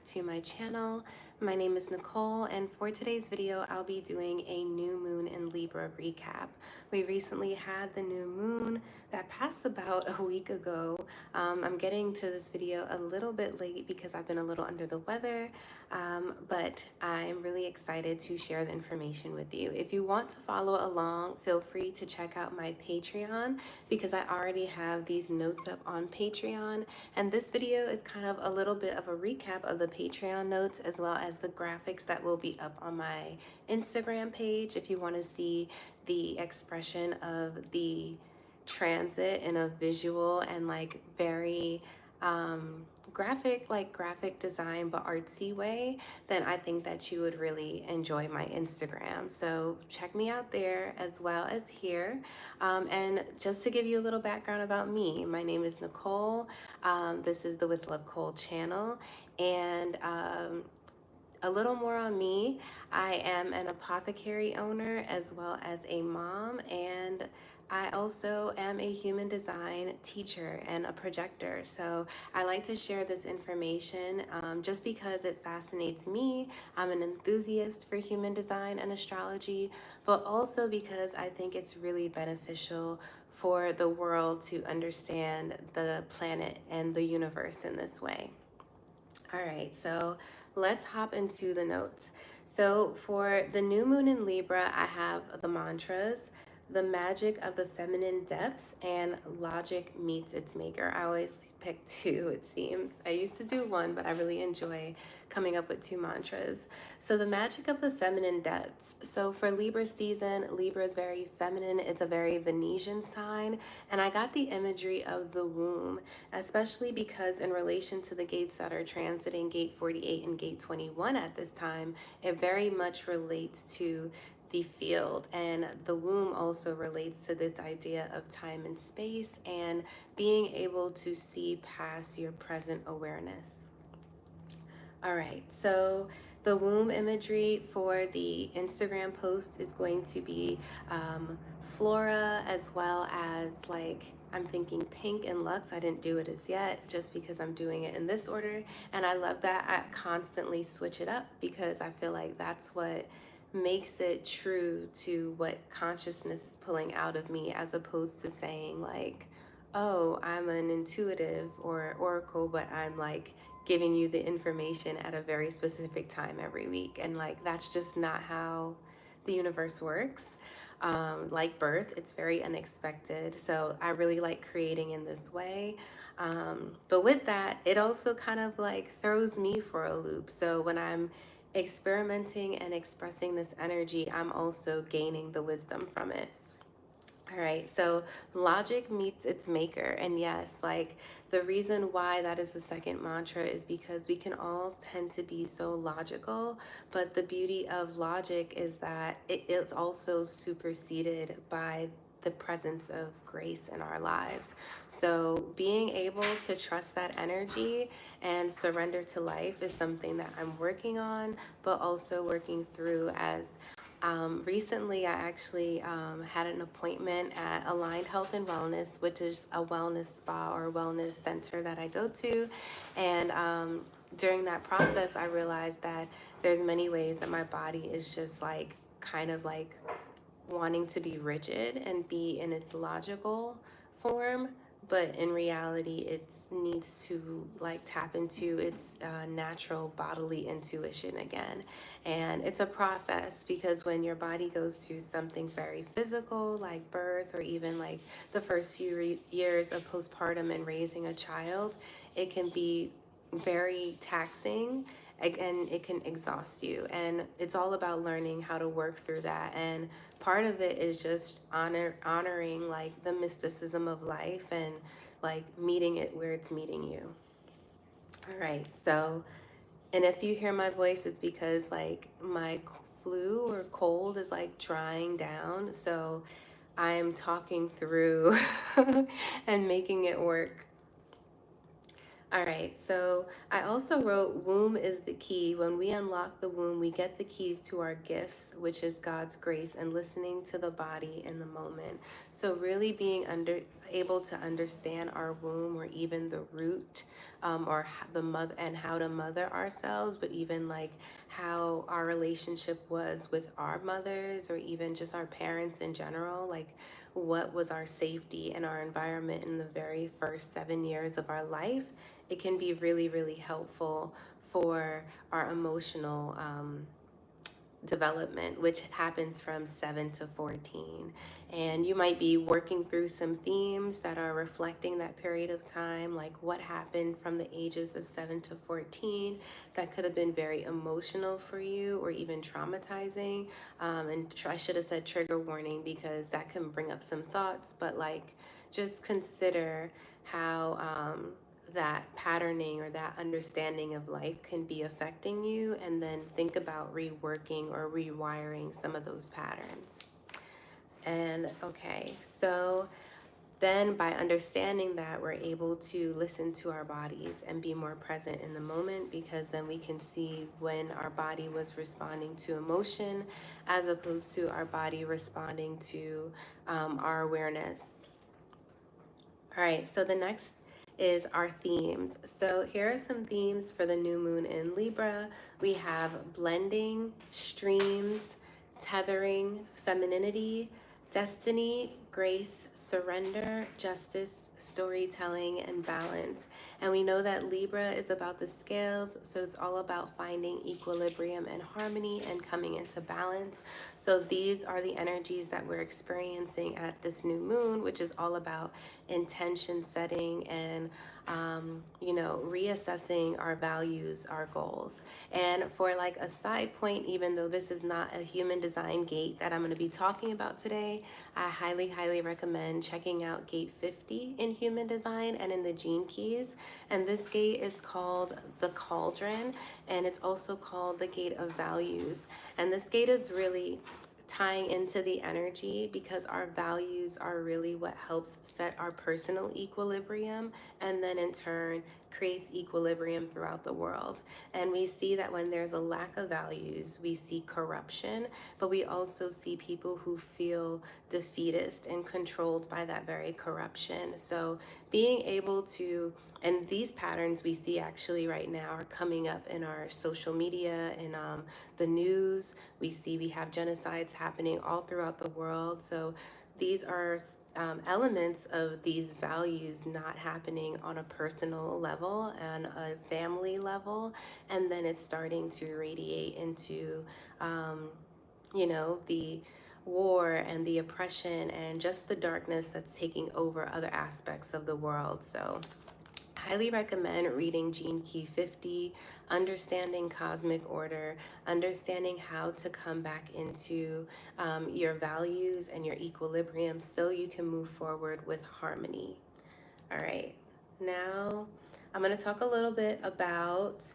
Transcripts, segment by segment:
to my channel. My name is Nicole, and for today's video I'll be doing a new moon in Libra recap. We recently had the new moon that passed about a week ago. I'm getting to this video a little bit late because I've been a little under the weather, but I'm really excited to share the information with you. If you want to follow along, feel free to check out my Patreon because I already have these notes up on Patreon, and this video is kind of a little bit of a recap of the Patreon notes as well as the graphics that will be up on my Instagram page if you want to see the expression of the transit in a visual and like very graphic design but artsy way, then I think that you would really enjoy my Instagram. So check me out there as well as here. And just to give you a little background about me, my name is Nicole. This is the With Love Cole channel, and a little more on me. I am an apothecary owner as well as a mom, and I also am a human design teacher and a projector. So I like to share this information just because it fascinates me. I'm an enthusiast for human design and astrology, but also because I think it's really beneficial for the world to understand the planet and the universe in this way. All right, so let's hop into the notes. So for the new moon in Libra, I have the mantras, the magic of the feminine depths, and logic meets its maker. I always pick two, it seems. I used to do one, but I really enjoy coming up with two mantras. So the magic of the feminine depths. So for Libra season, Libra is very feminine. It's a very Venetian sign. And I got the imagery of the womb, especially because in relation to the gates that are transiting gate 48 and gate 21 at this time, it very much relates to the field, and the womb also relates to this idea of time and space and being able to see past your present awareness. All right, so the womb imagery for the Instagram post is going to be flora, as well as like, I'm thinking pink and luxe. I didn't do it as yet just because I'm doing it in this order, and I love that I constantly switch it up because I feel like that's what makes it true to what consciousness is pulling out of me, as opposed to saying like, oh, I'm an intuitive or oracle, but I'm like giving you the information at a very specific time every week. And like, that's just not how the universe works. Like birth, it's very unexpected. So I really like creating in this way. But with that, it also kind of like throws me for a loop. So when I'm experimenting and expressing this energy, I'm also gaining the wisdom from it. All right, so logic meets its maker. And yes, like the reason why that is the second mantra is because we can all tend to be so logical, but the beauty of logic is that it is also superseded by the presence of grace in our lives. So being able to trust that energy and surrender to life is something that I'm working on, but also working through as recently I actually had an appointment at Aligned Health and Wellness, which is a wellness spa or wellness center that I go to. And during that process, I realized that there's many ways that my body is just like kind of like wanting to be rigid and be in its logical form, but in reality it needs to like tap into its natural bodily intuition again. And it's a process, because when your body goes through something very physical like birth, or even like the first few years of postpartum and raising a child, it can be very taxing and it can exhaust you, and it's all about learning how to work through that. And part of it is just honoring like the mysticism of life and like meeting it where it's meeting you. All right, so, and if you hear my voice, it's because like my flu or cold is like drying down, so I'm talking through and making it work. All right, so I also wrote womb is the key. When we unlock the womb, we get the keys to our gifts, which is God's grace and listening to the body in the moment. So really being able to understand our womb, or even the root, the mother, and how to mother ourselves, but even like how our relationship was with our mothers, or even just our parents in general, like what was our safety and our environment in the very first 7 years of our life. It can be really, really helpful for our emotional development, which happens from 7 to 14. And you might be working through some themes that are reflecting that period of time, like what happened from the ages of 7 to 14 that could have been very emotional for you, or even traumatizing. And I should have said trigger warning, because that can bring up some thoughts, but like just consider how that patterning or that understanding of life can be affecting you, and then think about reworking or rewiring some of those patterns. And okay, so then by understanding that, we're able to listen to our bodies and be more present in the moment, because then we can see when our body was responding to emotion as opposed to our body responding to our awareness. All right, so the next is our themes. So here are some themes for the new moon in Libra. We have blending, streams, tethering, femininity, destiny, grace, surrender, justice, storytelling, and balance. And we know that Libra is about the scales, so it's all about finding equilibrium and harmony and coming into balance. So these are the energies that we're experiencing at this new moon, which is all about intention setting and reassessing our values, our goals. And for like a side point, even though this is not a human design gate that I'm going to be talking about today, I highly recommend checking out gate 50 in human design and in the gene keys. And this gate is called the cauldron, and it's also called the gate of values. And this gate is really tying into the energy, because our values are really what helps set our personal equilibrium, and then in turn creates equilibrium throughout the world. And we see that when there's a lack of values, we see corruption, but we also see people who feel defeatist and controlled by that very corruption. So being able to, and these patterns we see actually right now are coming up in our social media and the news. We have genocides happening all throughout the world. So these are elements of these values not happening on a personal level and a family level, and then it's starting to radiate into the war and the oppression and just the darkness that's taking over other aspects of the world. So highly recommend reading Gene Key 50, understanding cosmic order, understanding how to come back into your values and your equilibrium, so you can move forward with harmony. All right, now I'm going to talk a little bit about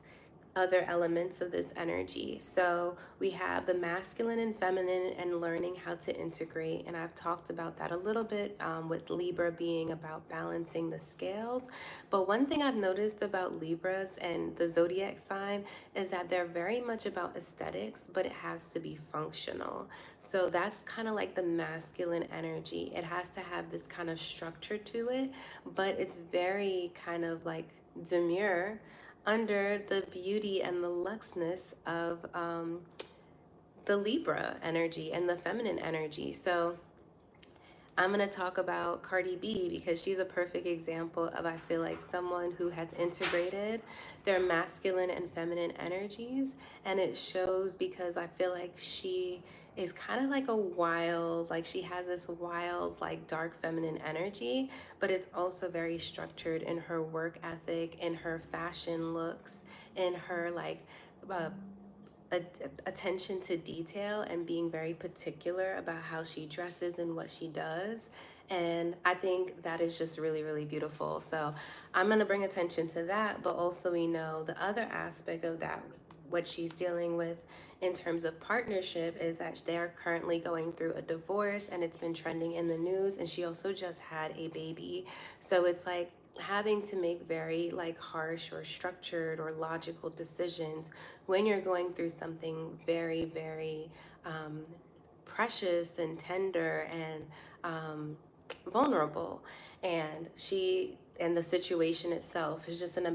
other elements of this energy. So we have the masculine and feminine, and learning how to integrate. And I've talked about that a little bit with Libra being about balancing the scales. But one thing I've noticed about Libras and the zodiac sign is that they're very much about aesthetics, but it has to be functional. So that's kind of like the masculine energy. It has to have this kind of structure to it, but it's very kind of like demure under the beauty and the luxness of the Libra energy and the feminine energy. So I'm going to talk about Cardi B, because she's a perfect example of, I feel like, someone who has integrated their masculine and feminine energies. And it shows, because I feel like she is kind of like a wild, like she has this wild, like dark feminine energy, but it's also very structured in her work ethic, in her fashion looks, in her like attention to detail, and being very particular about how she dresses and what she does. And I think that is just really, really beautiful. So I'm going to bring attention to that, but also we know the other aspect of that, what she's dealing with in terms of partnership, is that they're currently going through a divorce, and it's been trending in the news, and she also just had a baby. So it's like having to make very like harsh or structured or logical decisions when you're going through something very, very um, precious and tender and vulnerable. And the situation itself is just an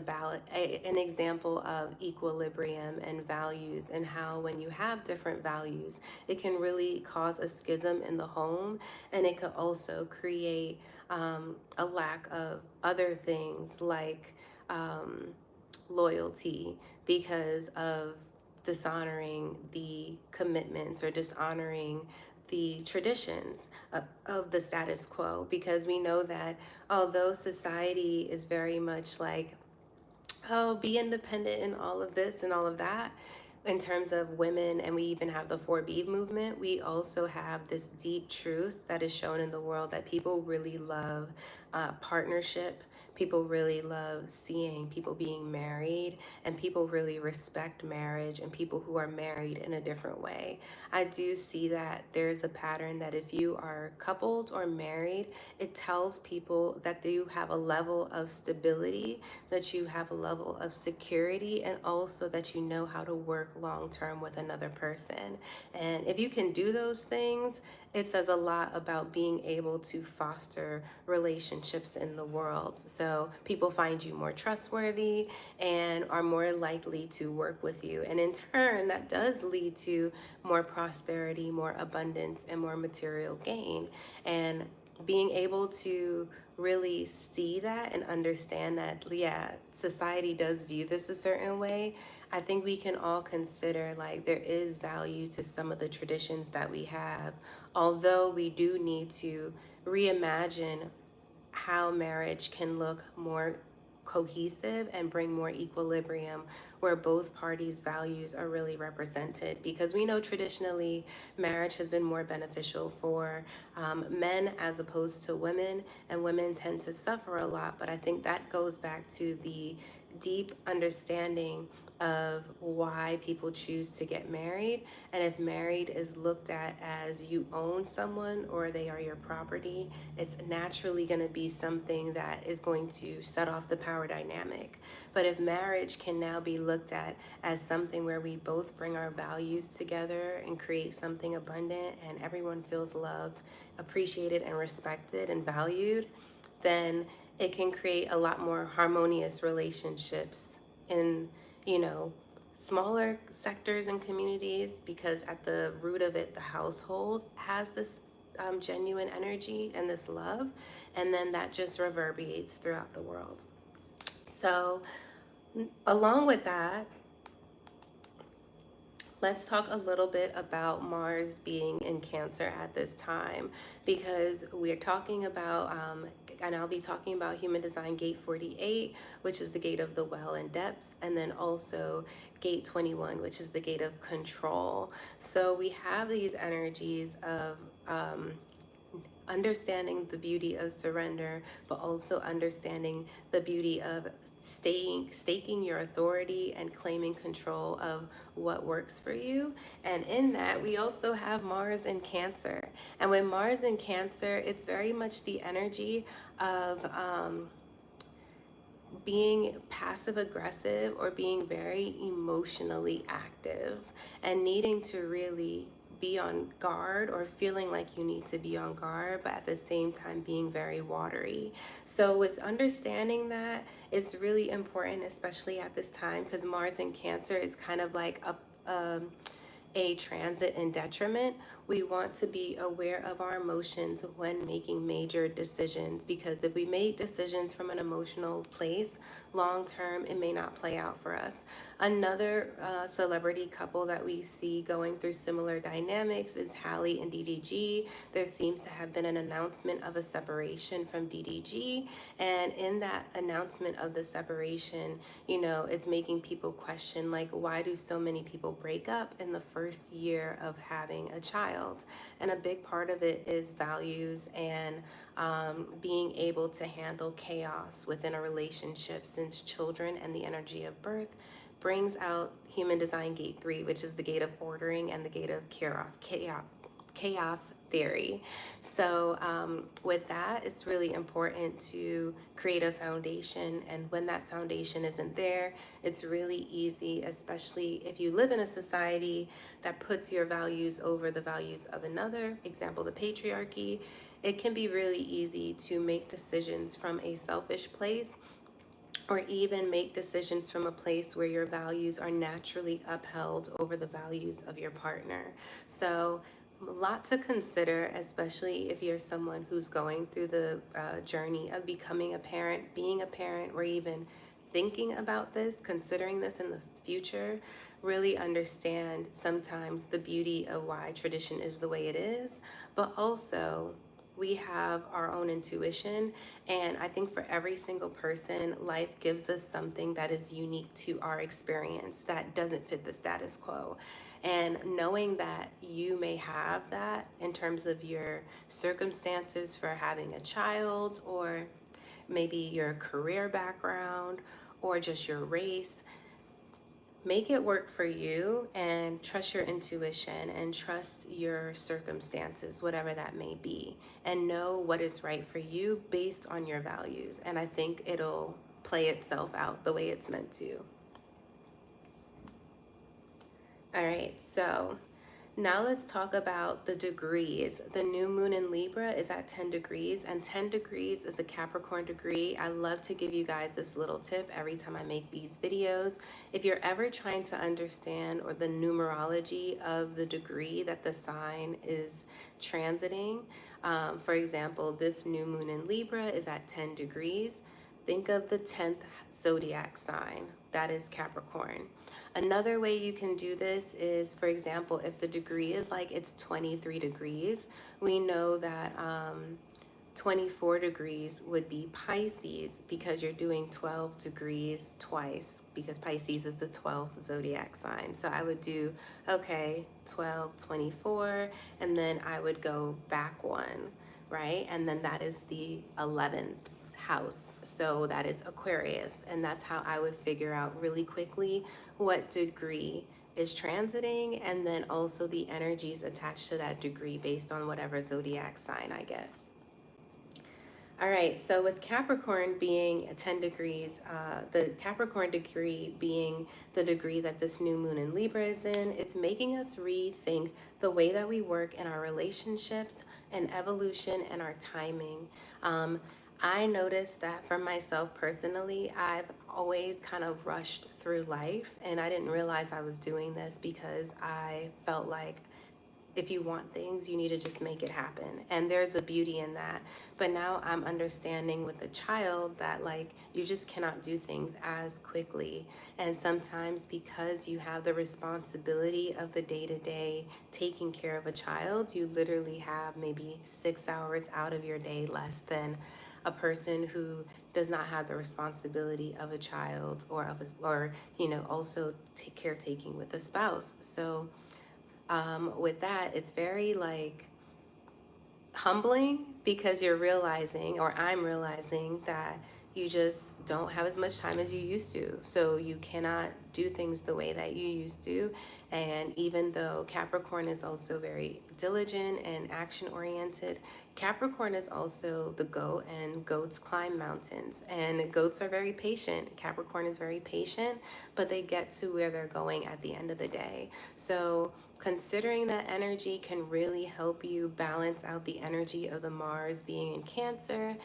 example of equilibrium and values, and how when you have different values, it can really cause a schism in the home, and it could also create a lack of other things like um, loyalty, because of dishonoring the commitments or dishonoring the traditions of the status quo. Because we know that although society is very much like, oh, be independent and all of this and all of that, in terms of women, and we even have the 4B movement, we also have this deep truth that is shown in the world that people really love partnership. People really love seeing people being married, and people really respect marriage and people who are married in a different way. I do see that there's a pattern that if you are coupled or married, it tells people that you have a level of stability, that you have a level of security, and also that you know how to work long term with another person. And if you can do those things, it says a lot about being able to foster relationships in the world. So people find you more trustworthy and are more likely to work with you. And in turn, that does lead to more prosperity, more abundance, and more material gain. And being able to really see that and understand that, yeah, society does view this a certain way, I think we can all consider like there is value to some of the traditions that we have, although we do need to reimagine how marriage can look more cohesive and bring more equilibrium where both parties' values are really represented. Because we know traditionally marriage has been more beneficial for men as opposed to women, and women tend to suffer a lot. But I think that goes back to the deep understanding of why people choose to get married. And if married is looked at as you own someone or they are your property, it's naturally going to be something that is going to set off the power dynamic. But if marriage can now be looked at as something where we both bring our values together and create something abundant, and everyone feels loved, appreciated, and respected and valued, then it can create a lot more harmonious relationships in, you know, smaller sectors and communities, because at the root of it, the household has this genuine energy and this love, and then that just reverberates throughout the world. So, along with that, let's talk a little bit about Mars being in Cancer at this time, because we're talking about, and I'll be talking about Human Design Gate 48, which is the gate of the well and depths, and then also Gate 21, which is the gate of control. So we have these energies of understanding the beauty of surrender, but also understanding the beauty of staking your authority and claiming control of what works for you. And in that, we also have Mars in Cancer. And with Mars in Cancer, it's very much the energy of being passive aggressive or being very emotionally active and needing to really be on guard, or feeling like you need to be on guard, but at the same time being very watery. So with understanding that, it's really important, especially at this time, because Mars in Cancer is kind of like a transit in detriment. We want to be aware of our emotions when making major decisions, because if we make decisions from an emotional place, long term, it may not play out for us. Another celebrity couple that we see going through similar dynamics is Halle and DDG. There seems to have been an announcement of a separation from DDG, and in that announcement of the separation, you know, it's making people question, like, why do so many people break up in the first year of having a child? And a big part of it is values and being able to handle chaos within a relationship, since children and the energy of birth brings out Human Design Gate 3, which is the gate of ordering and the gate of chaos. chaos theory. So with that, it's really important to create a foundation. And when that foundation isn't there, it's really easy, especially if you live in a society that puts your values over the values of another, example, the patriarchy. It can be really easy to make decisions from a selfish place, or even make decisions from a place where your values are naturally upheld over the values of your partner. So, a lot to consider, especially if you're someone who's going through the journey of becoming a parent, being a parent, or even thinking about this, considering this in the future. Really understand sometimes the beauty of why tradition is the way it is, but also we have our own intuition. And I think for every single person, life gives us something that is unique to our experience that doesn't fit the status quo. And knowing that you may have that in terms of your circumstances for having a child, or maybe your career background, or just your race, make it work for you and trust your intuition and trust your circumstances, whatever that may be, and know what is right for you based on your values. And I think it'll play itself out the way it's meant to. All right, so now let's talk about the degrees. The new moon in Libra is at 10 degrees, and 10 degrees is a Capricorn degree. I love to give you guys this little tip every time I make these videos. If you're ever trying to understand or the numerology of the degree that the sign is transiting, for example, this new moon in Libra is at 10 degrees. Think of the 10th zodiac sign, that is Capricorn. Another way you can do this is, for example, if the degree is like it's 23 degrees, we know that 24 degrees would be Pisces, because you're doing 12 degrees twice, because Pisces is the 12th zodiac sign. So I would do, okay, 12, 24, and then I would go back one, right? And then that is the 11th house. So that is Aquarius. And that's how I would figure out really quickly what degree is transiting, and then also the energies attached to that degree based on whatever zodiac sign I get. All right, so with Capricorn being 10 degrees, the Capricorn degree being the degree that this new moon in Libra is in, it's making us rethink the way that we work in our relationships and evolution and our timing. I noticed that for myself personally, I've always kind of rushed through life, and I didn't realize I was doing this because I felt like if you want things, you need to just make it happen. And there's a beauty in that. But now I'm understanding with a child that, like, you just cannot do things as quickly. And sometimes because you have the responsibility of the day-to-day taking care of a child, you literally have maybe 6 hours out of your day less than a person who does not have the responsibility of a child, or also caretaking with a spouse. So with that, it's very like humbling, because you're realizing, or I'm realizing, that you just don't have as much time as you used to. So you cannot do things the way that you used to. And even though Capricorn is also very diligent and action oriented, Capricorn is also the goat, and goats climb mountains, and goats are very patient. Capricorn is very patient, but they get to where they're going at the end of the day. So considering that energy can really help you balance out the energy of the Mars being in Cancer.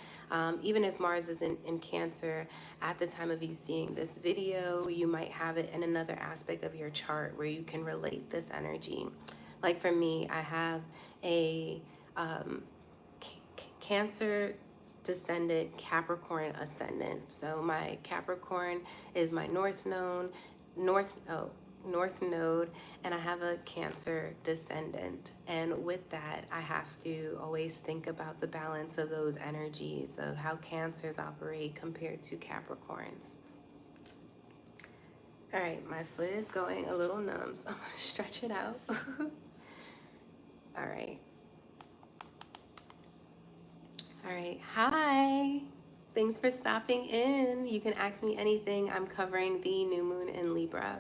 Even if Mars is in Cancer, at the time of you seeing this video, you might have it in another aspect of your chart where you can relate this energy. Like for me, I have a Cancer descendant, Capricorn ascendant. So my Capricorn is my north node, and I have a Cancer descendant. And with that, I have to always think about the balance of those energies, of how Cancers operate compared to Capricorns. All right, my foot is going a little numb, so I'm gonna stretch it out. All right. All right, hi. Thanks for stopping in. You can ask me anything. I'm covering the new moon in Libra.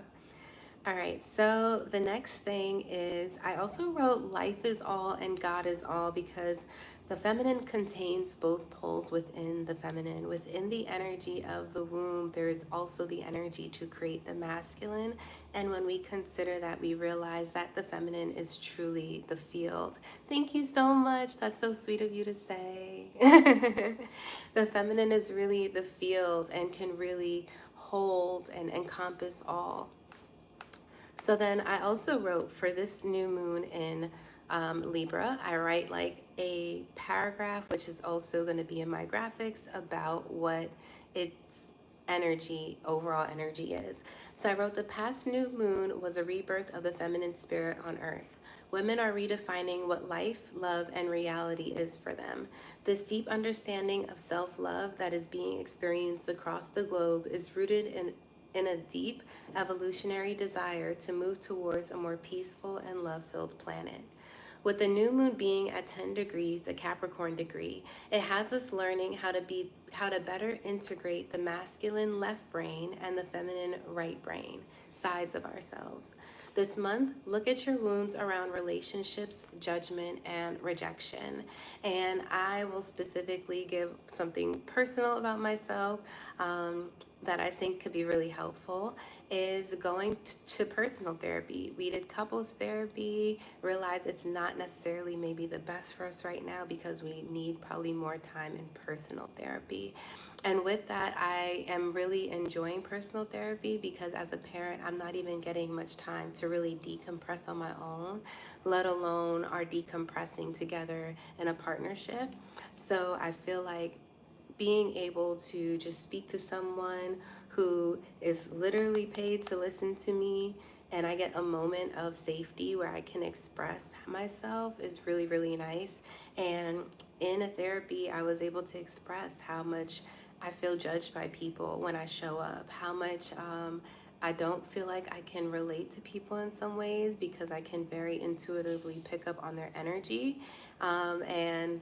All right, so the next thing is I also wrote life is all and God is all because the feminine contains both poles within the feminine. Within the energy of the womb, there is also the energy to create the masculine. And when we consider that, we realize that the feminine is truly the field. Thank you so much. That's so sweet of you to say. The feminine is really the field and can really hold and encompass all. So then I also wrote for this new moon in Libra, I write like a paragraph, which is also going to be in my graphics, about what its energy, overall energy is. So I wrote the past new moon was a rebirth of the feminine spirit on earth. Women are redefining what life, love, and reality is for them. This deep understanding of self love that is being experienced across the globe is rooted in a deep evolutionary desire to move towards a more peaceful and love filled planet. With the new moon being at 10 degrees, a Capricorn degree, it has us learning how to better integrate the masculine left brain and the feminine right brain sides of ourselves. This month, look at your wounds around relationships, judgment, and rejection. And I will specifically give something personal about myself that I think could be really helpful is going to personal therapy. We did couples therapy, realize it's not necessarily maybe the best for us right now because we need probably more time in personal therapy. And with that, I am really enjoying personal therapy because as a parent, I'm not even getting much time to really decompress on my own, let alone our decompressing together in a partnership. So I feel like being able to just speak to someone who is literally paid to listen to me and I get a moment of safety where I can express myself is really, really nice. And in a therapy, I was able to express how much I feel judged by people when I show up, how much I don't feel like I can relate to people in some ways because I can very intuitively pick up on their energy. And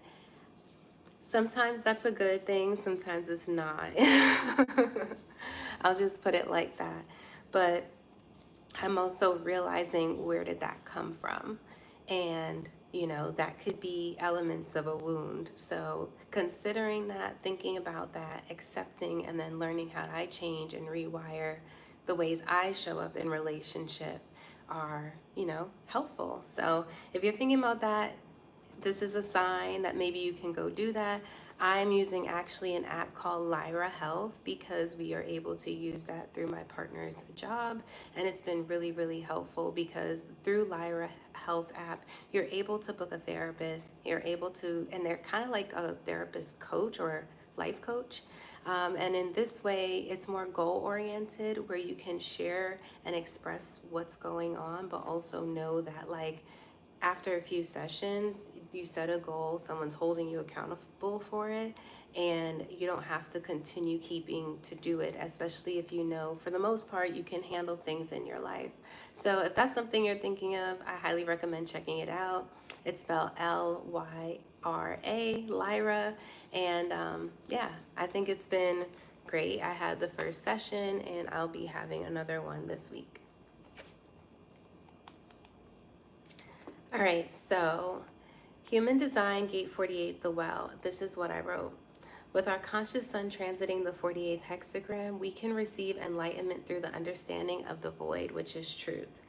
sometimes that's a good thing, sometimes it's not. I'll just put it like that. But I'm also realizing where did that come from? And, that could be elements of a wound. So considering that, thinking about that, accepting, and then learning how I change and rewire the ways I show up in relationship are, helpful. So if you're thinking about that, this is a sign that maybe you can go do that. I'm using actually an app called Lyra Health because we are able to use that through my partner's job. And it's been really, really helpful because through Lyra Health app, you're able to book a therapist. You're able to, and they're kind of like a therapist coach or life coach. And in this way, it's more goal oriented where you can share and express what's going on, but also know that, like, after a few sessions, you set a goal, someone's holding you accountable for it, and you don't have to continue keeping to do it, especially if you know for the most part you can handle things in your life. So if that's something you're thinking of, I highly recommend checking it out. It's spelled Lyra, Lyra, and yeah, I think it's been great. I had the first session, and I'll be having another one this week. All right, so Human Design, Gate 48, The Well. This is what I wrote. With our conscious sun transiting the 48th hexagram, we can receive enlightenment through the understanding of the void, which is truth.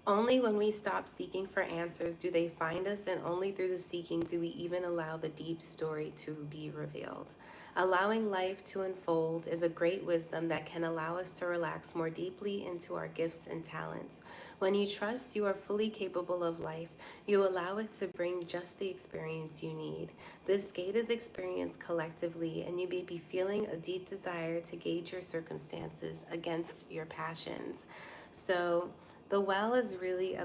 Only when we stop seeking for answers do they find us, and only through the seeking do we even allow the deep story to be revealed. Allowing life to unfold is a great wisdom that can allow us to relax more deeply into our gifts and talents. When you trust you are fully capable of life, you allow it to bring just the experience you need. This gate is experienced collectively, and you may be feeling a deep desire to gauge your circumstances against your passions. So, the well is really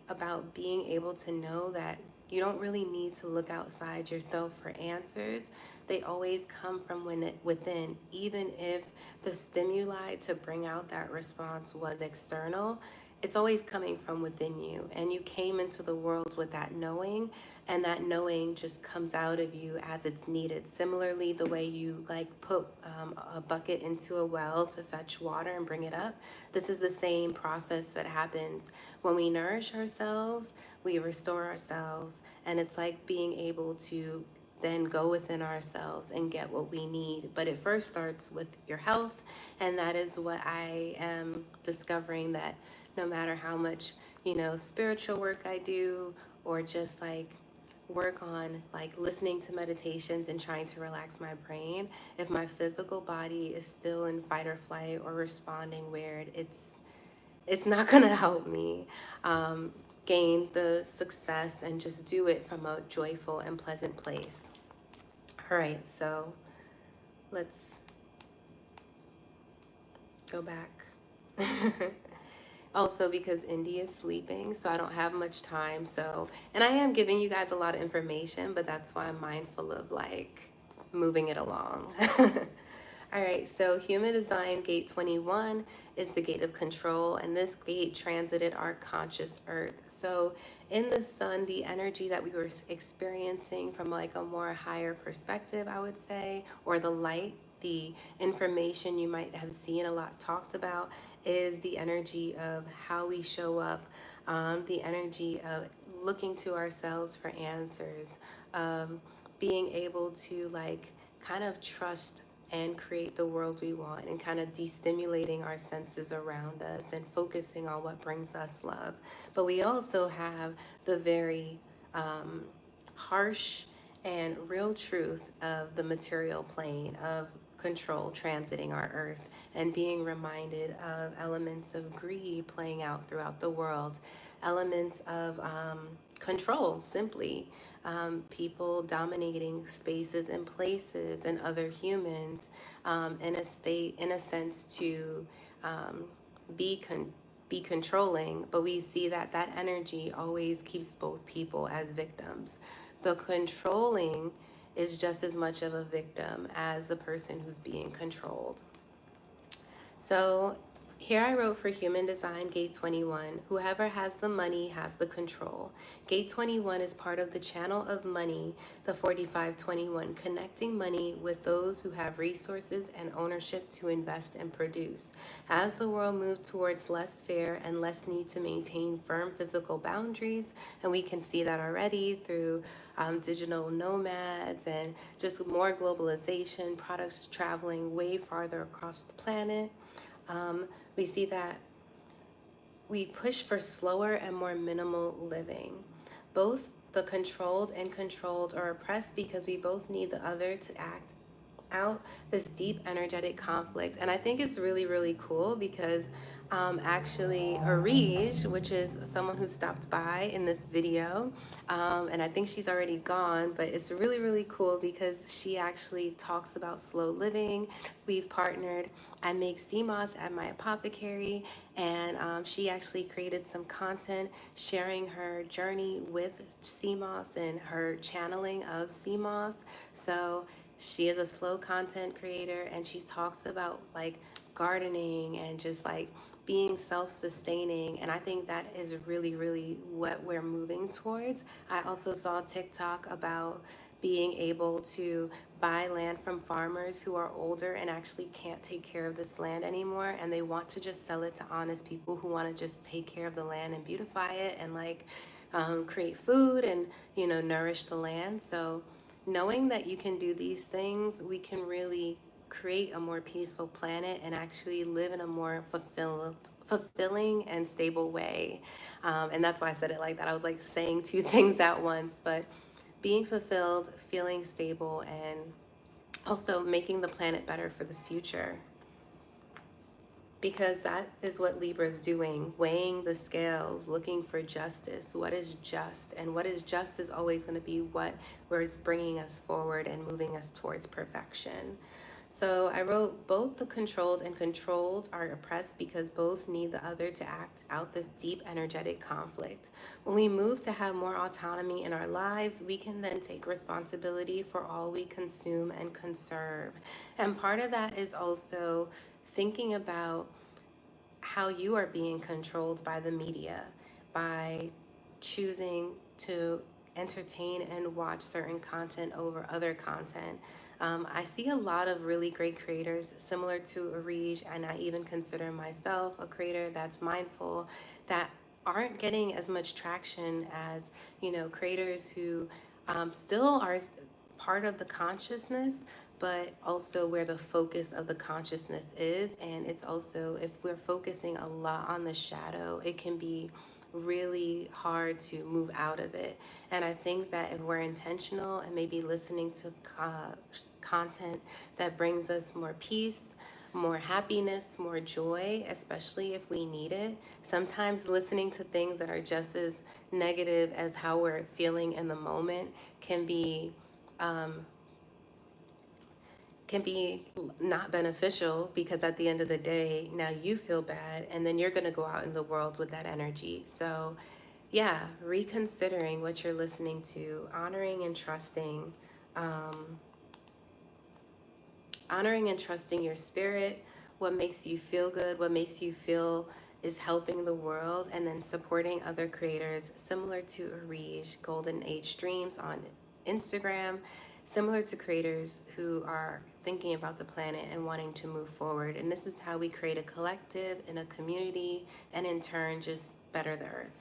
about being able to know that you don't really need to look outside yourself for answers. They always come from within, even if the stimuli to bring out that response was external. it's always coming from within you, and you came into the world with that knowing, and that knowing just comes out of you as it's needed. Similarly, the way you like put a bucket into a well to fetch water and bring it up, this is the same process that happens when we nourish ourselves, we restore ourselves, and it's like being able to then go within ourselves and get what we need. But it first starts with your health, and that is what I am discovering, that no matter how much, spiritual work I do, or just like work on like listening to meditations and trying to relax my brain, if my physical body is still in fight or flight or responding weird, it's not gonna help me gain the success and just do it from a joyful and pleasant place. All right, so let's go back. Also, because Indy is sleeping, so I don't have much time. So, and I am giving you guys a lot of information, but that's why I'm mindful of like moving it along. All right, so human design gate 21 is the gate of control, and this gate transited our conscious earth. So in the sun, the energy that we were experiencing from like a more higher perspective, I would say, or the light, the information you might have seen a lot talked about, is the energy of how we show up, the energy of looking to ourselves for answers, being able to like kind of trust and create the world we want, and kind of destimulating our senses around us and focusing on what brings us love. But we also have the very harsh and real truth of the material plane of control transiting our earth, and being reminded of elements of greed playing out throughout the world, elements of control, simply people dominating spaces and places and other humans, in a sense, to um, be be controlling. But we see that that energy always keeps both people as victims. The controlling is just as much of a victim as the person who's being controlled. So here I wrote for human design gate 21, whoever has the money has the control. Gate 21 is part of the channel of money, the 4521, connecting money with those who have resources and ownership to invest and produce. As the world moves towards less fear and less need to maintain firm physical boundaries, and we can see that already through digital nomads and just more globalization, products traveling way farther across the planet. We see that we push for slower and more minimal living. Both the controlled and controlled are oppressed because we both need the other to act out this deep energetic conflict. And I think it's really, really cool because actually Arij, which is someone who stopped by in this video, and I think she's already gone, but it's really, really cool because she actually talks about slow living. We've partnered. I make sea moss at my apothecary, and she actually created some content sharing her journey with sea moss and her channeling of sea moss. So she is a slow content creator, and she talks about like gardening and just like being self-sustaining, and I think that is really, really what we're moving towards. I also saw TikTok about being able to buy land from farmers who are older and actually can't take care of this land anymore, and they want to just sell it to honest people who want to just take care of the land and beautify it and like create food and nourish the land. So knowing that you can do these things, we can really create a more peaceful planet and actually live in a more fulfilling and stable way. And that's why I said it like that. I was like saying two things at once, but being fulfilled, feeling stable, and also making the planet better for the future. Because that is what Libra is doing, weighing the scales, looking for justice. What is just? And what is just is always going to be what is bringing us forward and moving us towards perfection. So I wrote, both the controlled and controlled are oppressed because both need the other to act out this deep energetic conflict. When we move to have more autonomy in our lives, we can then take responsibility for all we consume and conserve. And part of that is also thinking about how you are being controlled by the media, by choosing to entertain and watch certain content over other content. I see a lot of really great creators similar to Arij, and I even consider myself a creator that's mindful, that aren't getting as much traction as, you know, creators who still are part of the consciousness, but also where the focus of the consciousness is. And it's also, if we're focusing a lot on the shadow, it can be really hard to move out of it. And I think that if we're intentional and maybe listening to content that brings us more peace, more happiness, more joy, especially if we need it. Sometimes listening to things that are just as negative as how we're feeling in the moment um, can be not beneficial, because at the end of the day, now you feel bad and then you're going to go out in the world with that energy. So yeah, reconsidering what you're listening to, um, honoring and trusting your spirit, what makes you feel good, what makes you feel is helping the world, and then supporting other creators similar to Arij, Golden Age Dreams on Instagram, similar to creators who are thinking about the planet and wanting to move forward. And this is how we create a collective and a community, and in turn just better the earth.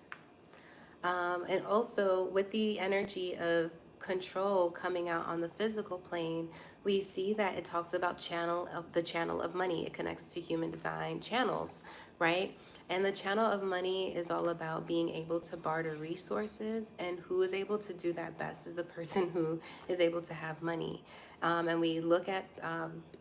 And also with the energy of control coming out on the physical plane, we see that it talks about the channel of money. It connects to human design channels, right? And the channel of money is all about being able to barter resources, and who is able to do that best is the person who is able to have money. And we look at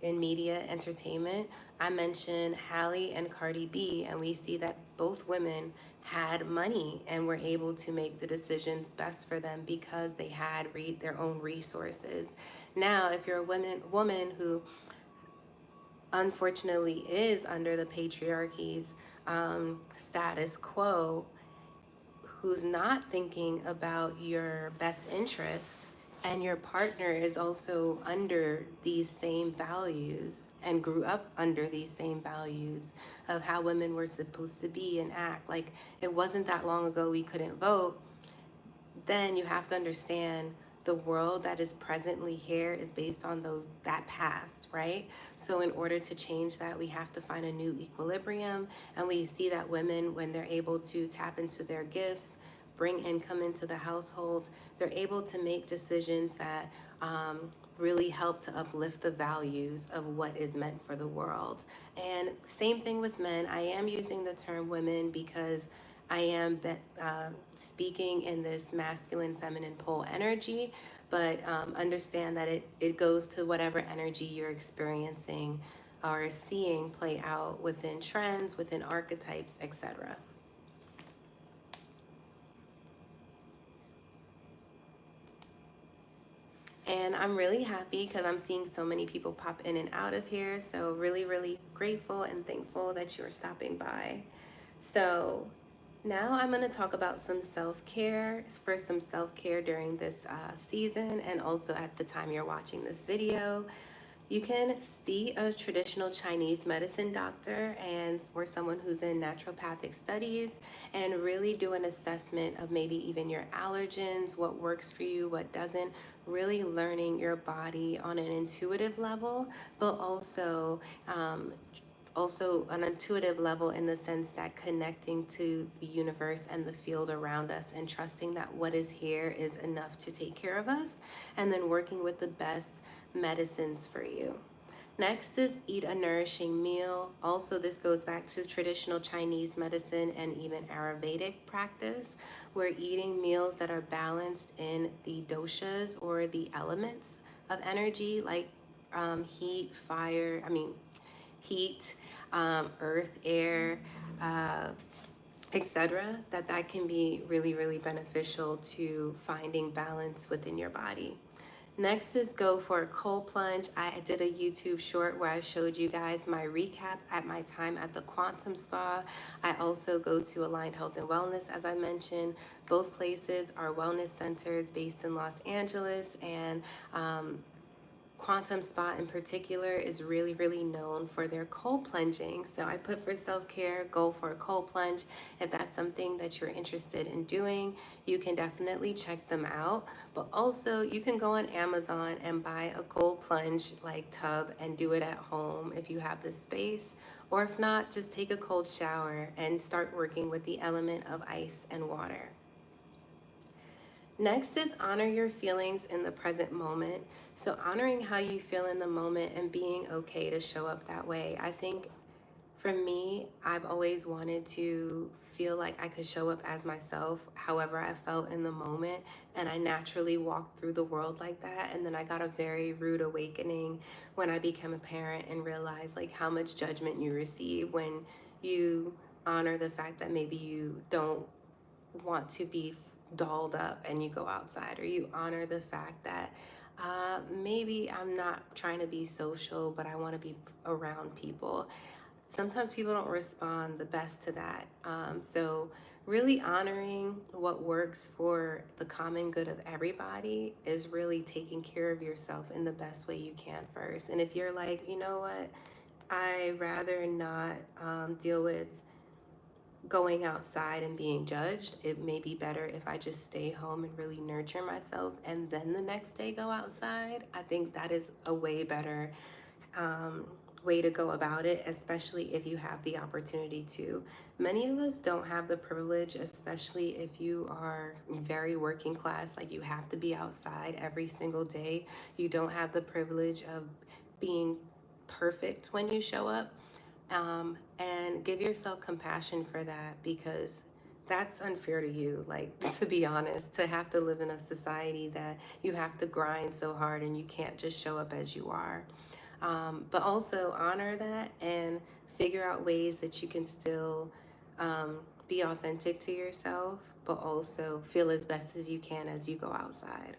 in media entertainment, I mentioned Halle and Cardi B, and we see that both women had money and were able to make the decisions best for them because they had their own resources. Now, if you're a woman who unfortunately is under the patriarchy's status quo, who's not thinking about your best interest, and your partner is also under these same values and grew up under these same values of how women were supposed to be and act, like it wasn't that long ago we couldn't vote, then you have to understand the world that is presently here is based on that past, right? So in order to change that, we have to find a new equilibrium. And we see that women, when they're able to tap into their gifts, bring income into the households, they're able to make decisions that really help to uplift the values of what is meant for the world. And same thing with men. I am using the term women because I am speaking in this masculine, feminine pole energy, but understand that it goes to whatever energy you're experiencing or seeing play out within trends, within archetypes, etc. And I'm really happy because I'm seeing so many people pop in and out of here. So really, really grateful and thankful that you are stopping by. So now I'm going to talk about some self-care, for some self-care during this season, and also at the time you're watching this video. You can see a traditional Chinese medicine doctor or someone who's in naturopathic studies, and really do an assessment of maybe even your allergens, what works for you, what doesn't, really learning your body on an intuitive level, but also an intuitive level in the sense that connecting to the universe and the field around us, and trusting that what is here is enough to take care of us, and then working with the best medicines for you. Next is eat a nourishing meal. Also, this goes back to traditional Chinese medicine and even Ayurvedic practice. We're eating meals that are balanced in the doshas, or the elements of energy, like heat, earth, air, etc. That can be really, really beneficial to finding balance within your body. Next is go for a cold plunge. I did a YouTube short where I showed you guys my recap at my time at the Quantum Spa. I also go to Aligned Health and Wellness, as I mentioned. Both places are wellness centers based in Los Angeles, and Quantum Spa in particular is really, really known for their cold plunging. So I put for self-care, go for a cold plunge. If that's something that you're interested in doing, you can definitely check them out. But also you can go on Amazon and buy a cold plunge like tub and do it at home if you have the space. Or if not, just take a cold shower and start working with the element of ice and water. Next is honor your feelings in the present moment. So honoring how you feel in the moment and being okay to show up that way. I think for me, I've always wanted to feel like I could show up as myself, however I felt in the moment, and I naturally walked through the world like that. And then I got a very rude awakening when I became a parent and realized like how much judgment you receive when you honor the fact that maybe you don't want to be dolled up and you go outside, or you honor the fact that maybe I'm not trying to be social, but I want to be around people. Sometimes people don't respond the best to that. So really honoring what works for the common good of everybody is really taking care of yourself in the best way you can first. And if you're like, you know what, I rather not deal with going outside and being judged, it may be better if I just stay home and really nurture myself and then the next day go outside. I think that is a way better um, way to go about it, especially if you have the opportunity to. Many of us don't have the privilege, especially if you are very working class, like you have to be outside every single day. You don't have the privilege of being perfect when you show up. And give yourself compassion for that, because that's unfair to you. Like, to be honest, to have to live in a society that you have to grind so hard and you can't just show up as you are. But also honor that and figure out ways that you can still be authentic to yourself, but also feel as best as you can as you go outside.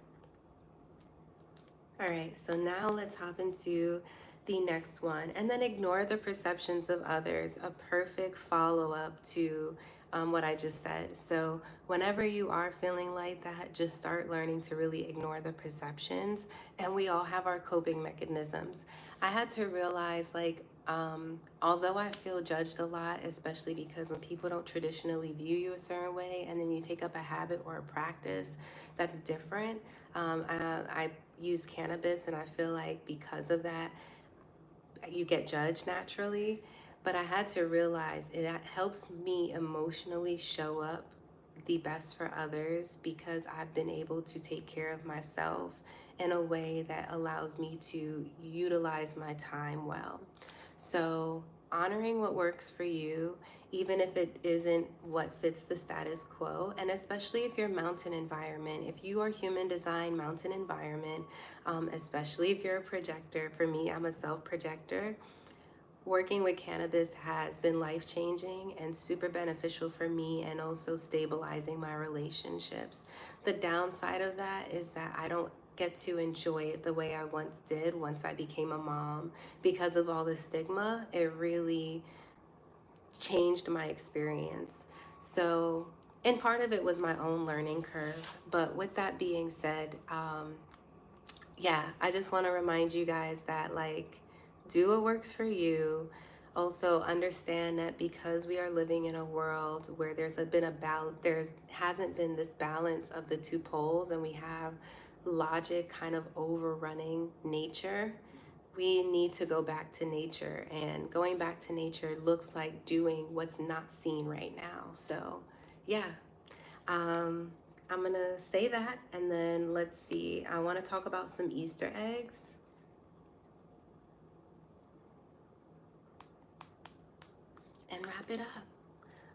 All right, so now let's hop into the next one. And then ignore the perceptions of others, a perfect follow-up to what I just said. So whenever you are feeling like that, just start learning to really ignore the perceptions. And we all have our coping mechanisms. I had to realize, like, although I feel judged a lot, especially because when people don't traditionally view you a certain way and then you take up a habit or a practice that's different. I use cannabis, and I feel like because of that, you get judged naturally. But I had to realize it helps me emotionally show up the best for others, because I've been able to take care of myself in a way that allows me to utilize my time well. So honoring what works for you, even if it isn't what fits the status quo, and especially if you're mountain environment, if you are human design mountain environment, especially if you're a projector. For me, I'm a self projector. Working with cannabis has been life-changing and super beneficial for me, and also stabilizing my relationships. The downside of that is that I don't get to enjoy it the way I once did once I became a mom. Because of all the stigma, it really changed my experience. So, and part of it was my own learning curve. But with that being said, yeah, I just want to remind you guys that, like, do what works for you. Also understand that because we are living in a world where there's hasn't been this balance of the two poles, and we have logic kind of overrunning nature. We need to go back to nature, and going back to nature looks like doing what's not seen right now. So, yeah. Um, I'm gonna say that, and then let's see. I want to talk about some Easter eggs and wrap it up.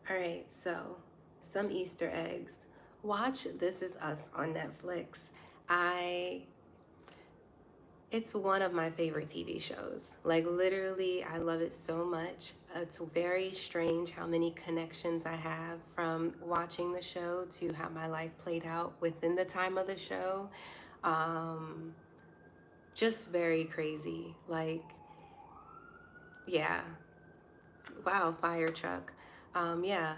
All right, so some Easter eggs. Watch This Is Us on Netflix. It's one of my favorite TV shows. Like, literally, I love it so much. It's very strange how many connections I have from watching the show to how my life played out within the time of the show. Um, just very crazy. Like, yeah. Wow, fire truck. Yeah.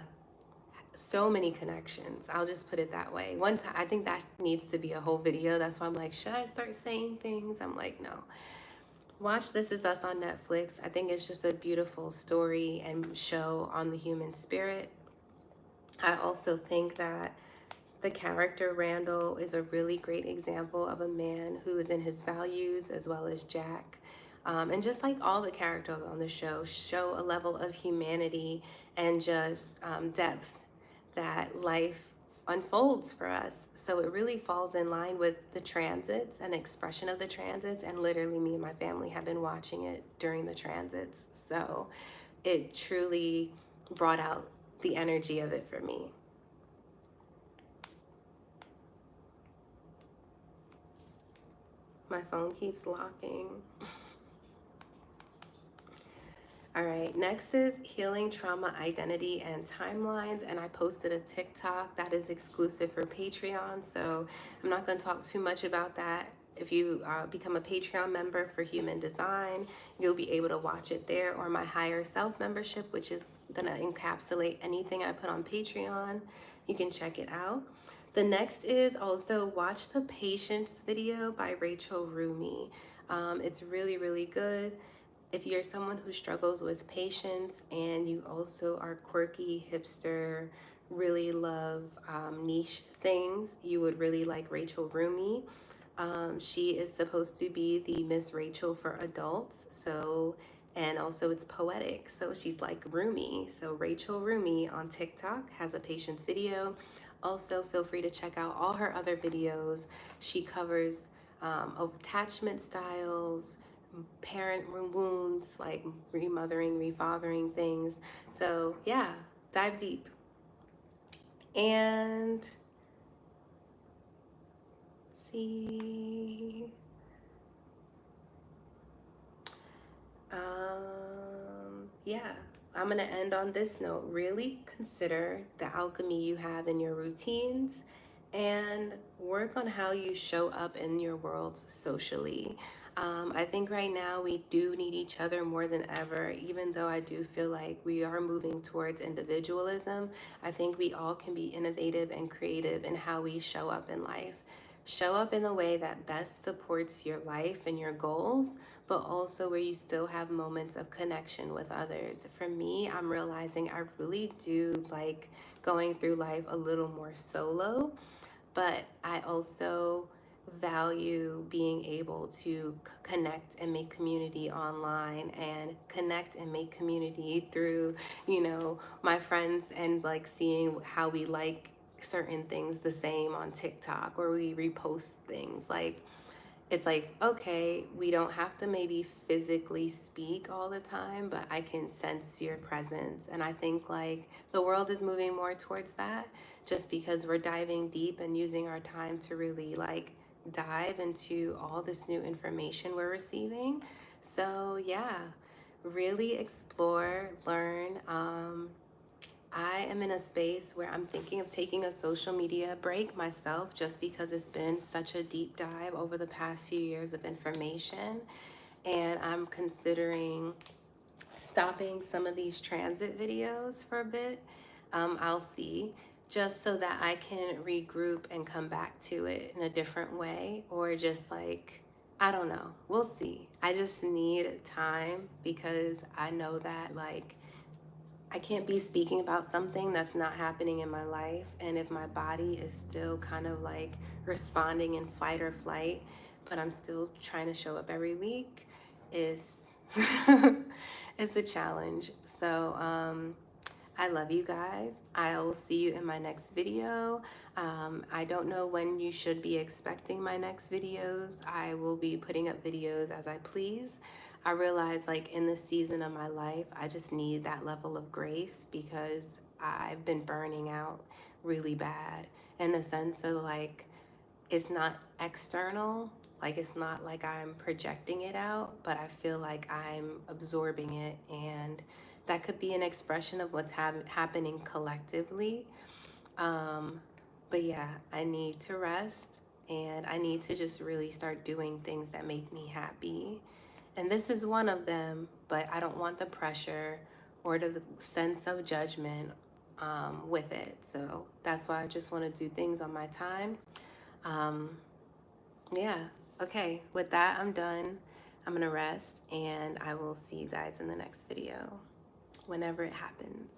so many connections. I'll just put it that way. One time, I think that needs to be a whole video. That's why I'm like, should I start saying things? I'm like, no. Watch This Is Us on Netflix. I think it's just a beautiful story and show on the human spirit. I also think that the character Randall is a really great example of a man who is in his values, as well as Jack. And just like all the characters on the show a level of humanity and just depth that life unfolds for us. So it really falls in line with the transits and expression of the transits. And literally, me and my family have been watching it during the transits. So it truly brought out the energy of it for me. My phone keeps locking. All right, next is healing trauma, identity, and timelines. And I posted a TikTok that is exclusive for Patreon. So I'm not going to talk too much about that. If you become a Patreon member for Human Design, you'll be able to watch it there, or my Higher Self membership, which is going to encapsulate anything I put on Patreon. You can check it out. The next is also watch the Patience video by Rachel Rumi. It's really, really good. If you're someone who struggles with patience and you also are quirky, hipster, really love niche things, you would really like Rachel Rumi. She is supposed to be the Miss Rachel for adults, so, and also it's poetic, so she's like Rumi. So Rachel Rumi on TikTok has a patience video. Also, feel free to check out all her other videos. She covers attachment styles, parent wounds, like remothering, refathering things. So yeah, dive deep. And see, yeah, I'm gonna end on this note. Really consider the alchemy you have in your routines and work on how you show up in your world socially. I think right now we do need each other more than ever, even though I do feel like we are moving towards individualism. I think we all can be innovative and creative in how we show up in life. Show up in a way that best supports your life and your goals, but also where you still have moments of connection with others. For me, I'm realizing I really do like going through life a little more solo, but I also value being able to connect and make community online and connect and make community through, my friends, and like seeing how we like certain things the same on TikTok, or we repost things. Like, it's like, okay, we don't have to maybe physically speak all the time, but I can sense your presence. And I think like the world is moving more towards that, just because we're diving deep and using our time to really like dive into all this new information we're receiving. So yeah, really explore, learn. I am in a space where I'm thinking of taking a social media break myself, just because it's been such a deep dive over the past few years of information. And I'm considering stopping some of these transit videos for a bit. I'll see, just so that I can regroup and come back to it in a different way, or just like, I don't know, we'll see. I just need time, because I know that like I can't be speaking about something that's not happening in my life. And if my body is still kind of like responding in fight or flight, but I'm still trying to show up every week, is it's a challenge. So I love you guys. I'll see you in my next video. I don't know when you should be expecting my next videos. I will be putting up videos as I please. I realize like in this season of my life, I just need that level of grace, because I've been burning out really bad, in the sense of like, it's not external. Like, it's not like I'm projecting it out, but I feel like I'm absorbing it. And that could be an expression of what's happening collectively. But yeah, I need to rest, and I need to just really start doing things that make me happy. And this is one of them, but I don't want the pressure or the sense of judgment with it. So that's why I just want to do things on my time. Yeah. Okay. With that, I'm done. I'm going to rest, and I will see you guys in the next video whenever it happens.